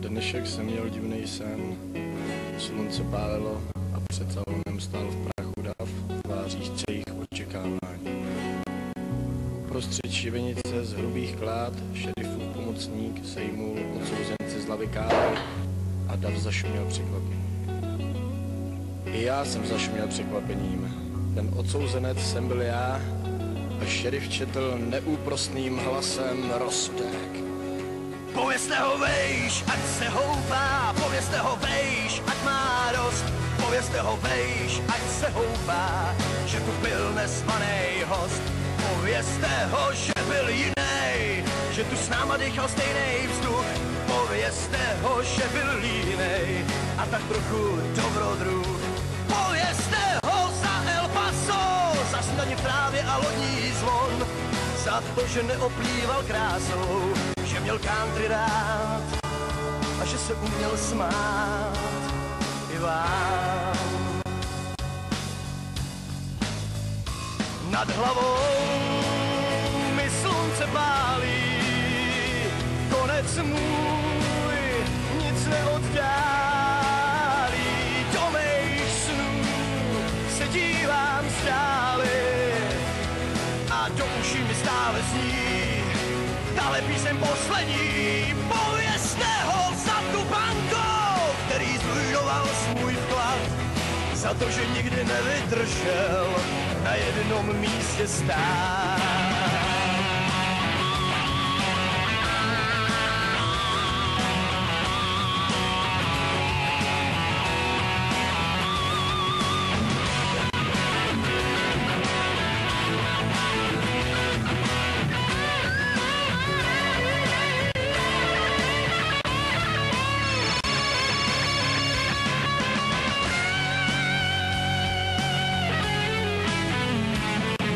dnešek jsem měl divný sen, slunce pálilo a před salonem stál v prachu dav, tvářích třech očekávání. Prostřed šibenice z hrubých klád šerifův pomocník sejmul odsouzence z hlavy kály a dav zašuměl překvapením. I já jsem zašuměl překvapením. Ten odsouzenec jsem byl já a šerif četl neúprosným hlasem rozsudek. Povězte ho vejš, ať se houpá, povězte ho vejš, ať má dost. Povězte ho vejš, ať se houpá, že tu byl nesvanej host. Povězte ho, že byl jinej, že tu s náma dýchal stejnej vzduch. Povězte ho, že byl línej a tak trochu dobrodruh. Povězte ho za El Paso, za snídaní v trávě a lodní zvon, za to, že neoplýval krásou, že měl country rád a že se uměl smát i vám. Nad hlavou mi slunce pálí, konec můj nic neoddálí. Do mých snů se dívám stále a do uší mi stále zní tahle píseň poslední. Povězte ho za tu bankou, který zruinoval svůj vklad, za to, že nikdy nevydržel na jednom místě stát.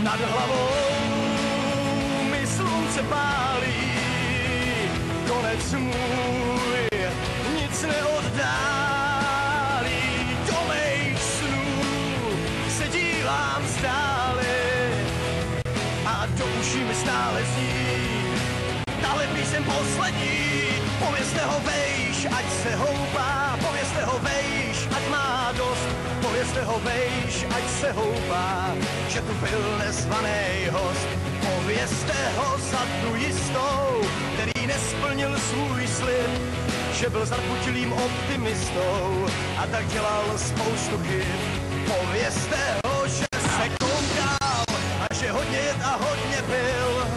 Nad hlavou mi slunce pálí, konec můj nic neoddálí. Do mých snů se dívám stále a do uší mi stále zní tahle píseň poslední. Povězte ho vejš, ať se houpá, povězte ho vejš, ať má dost. Povězte ho vejš, ať se houpá, že tu byl nezvanej host. Povězte ho za tu jistou, který nesplnil svůj slib, že byl zarputilým optimistou a tak dělal spoustu chyb. Povězte ho, že se koukal a že hodně jet a hodně pil,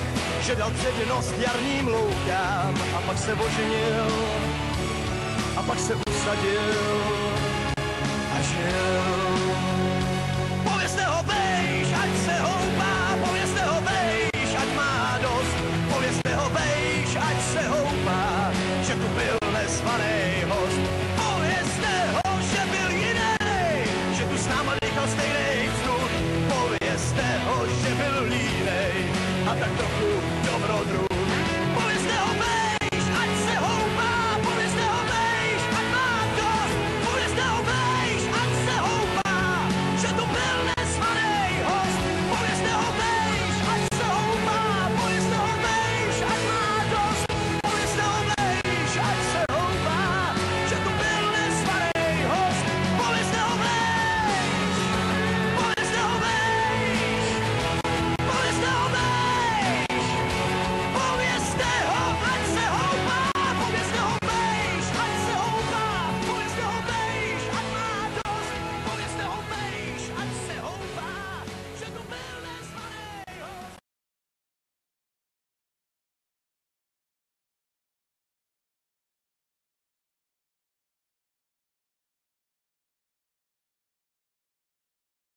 že dal přednost jarním loukám a pak se oženil a pak se usadil a žil.